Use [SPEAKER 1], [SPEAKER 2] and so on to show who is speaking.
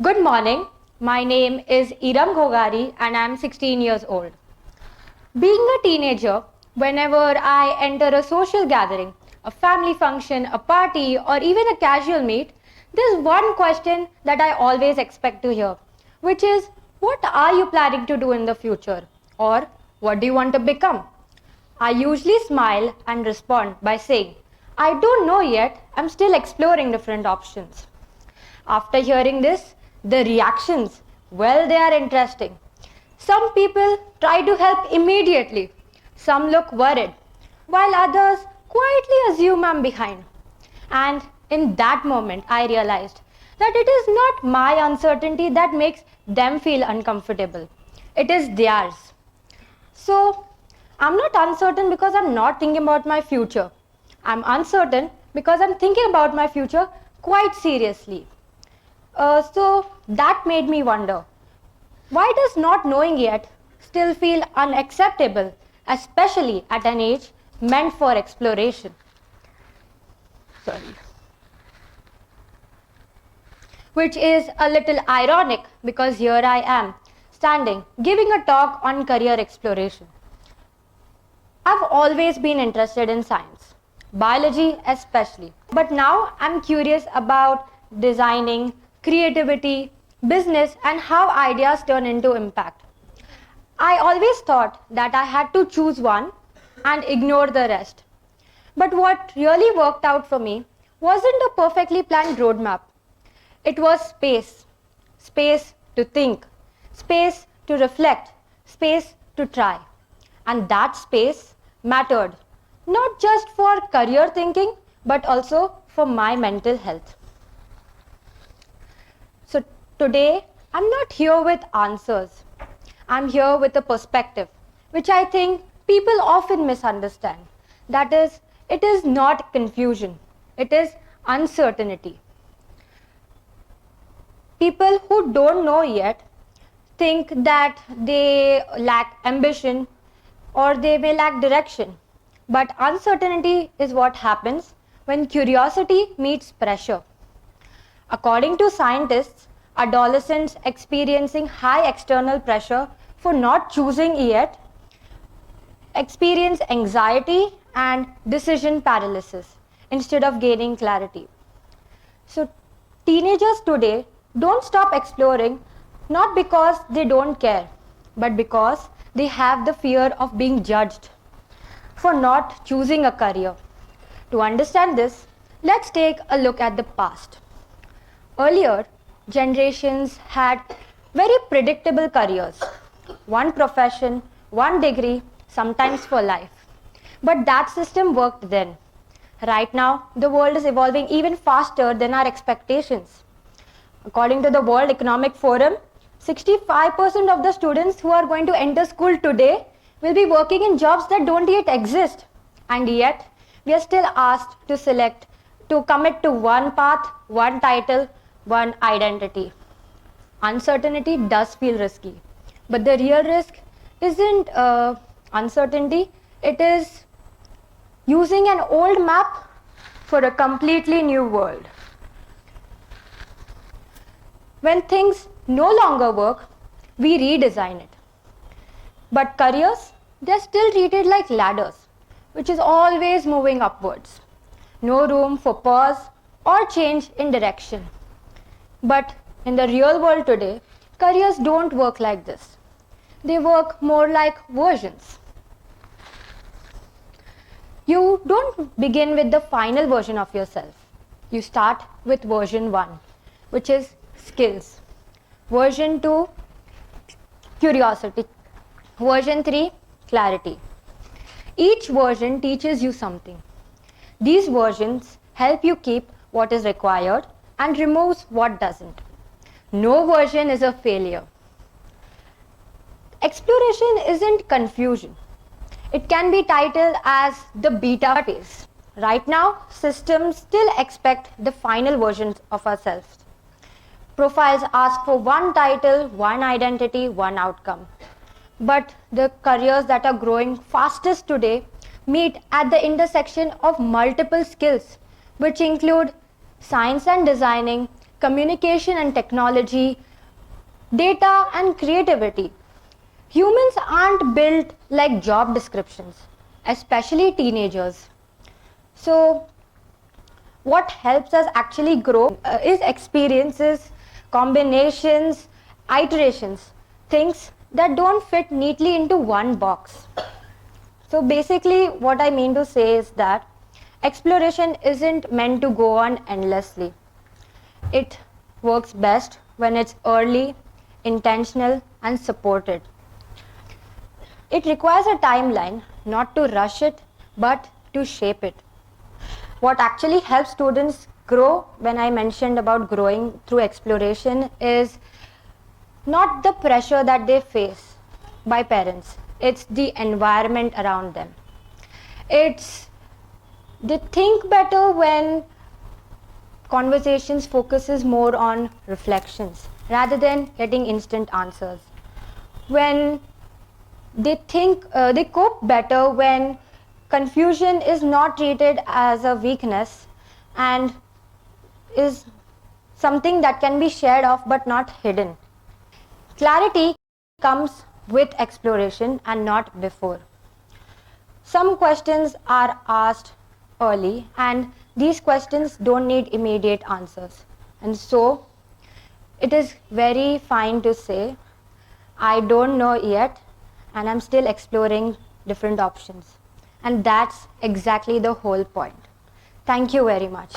[SPEAKER 1] Good morning. My name is Eram Ghoghari and I am 16 years old. Being a teenager, whenever I enter a social gathering, a family function, a party, or even a casual meet, there's one question that I always expect to hear, which is, what are you planning to do in the future? Or what do you want to become? I usually smile and respond by saying, I don't know yet, I'm still exploring different options. After hearing this, the reactions, well, they are interesting. Some people try to help immediately. Some look worried, while others quietly assume I'm behind. And in that moment, I realized that it is not my uncertainty that makes them feel uncomfortable. It is theirs. So, I'm not uncertain because I'm not thinking about my future. I'm uncertain because I'm thinking about my future quite seriously. So that made me wonder, why does not knowing yet still feel unacceptable, especially at an age meant for exploration? Which is a little ironic because here I am, standing, giving a talk on career exploration. I've always been interested in science, biology especially, but now I'm curious about designing, creativity, business, and how ideas turn into impact. I always thought that I had to choose one and ignore the rest. But what really worked out for me wasn't a perfectly planned roadmap. It was space. Space to think, space to reflect, space to try. And that space mattered, not just for career thinking, but also for my mental health. So today, I'm not here with answers. I'm here with a perspective, which I think people often misunderstand. That is, it is not confusion. It is uncertainty. People who don't know yet think that they lack ambition or they may lack direction. But uncertainty is what happens when curiosity meets pressure. According to scientists, adolescents experiencing high external pressure for not choosing yet experience anxiety and decision paralysis instead of gaining clarity. So teenagers today don't stop exploring not because they don't care, but because they have the fear of being judged for not choosing a career. To understand this, let's take a look at the past. Earlier, generations had very predictable careers. One profession, one degree, sometimes for life. But that system worked then. Right now, the world is evolving even faster than our expectations. According to the World Economic Forum, 65% of the students who are going to enter school today will be working in jobs that don't yet exist. And yet, we are still asked to commit to one path, one title, one identity. Uncertainty does feel risky, but the real risk isn't uncertainty, it is using an old map for a completely new world. When things no longer work, we redesign it. But careers, they're still treated like ladders, which is always moving upwards. No room for pause or change in direction. But in the real world today, careers don't work like this. They work more like versions. You don't begin with the final version of yourself. You start with version 1, which is skills. Version 2, curiosity. Version 3, clarity. Each version teaches you something. These versions help you keep what is required and removes what doesn't. No version is a failure. Exploration isn't confusion. It can be titled as the beta phase. Right now, systems still expect the final versions of ourselves. Profiles ask for one title, one identity, one outcome. But the careers that are growing fastest today meet at the intersection of multiple skills, which include science and designing, communication and technology, data and creativity. Humans aren't built like job descriptions, especially teenagers. So, what helps us actually grow is experiences, combinations, iterations, things that don't fit neatly into one box. So basically what I mean to say is that exploration isn't meant to go on endlessly. It works best when it's early, intentional and supported. It requires a timeline, not to rush it, but to shape it. What actually helps students grow, when I mentioned about growing through exploration, is not the pressure that they face by parents. It's the environment around them. They think better when conversations focuses more on reflections rather than getting instant answers. When they cope better when confusion is not treated as a weakness and is something that can be shared off but not hidden. Clarity comes with exploration and not before. Some questions are asked early and these questions don't need immediate answers. And so it is very fine to say, I don't know yet and I'm still exploring different options. And that's exactly the whole point. Thank you very much.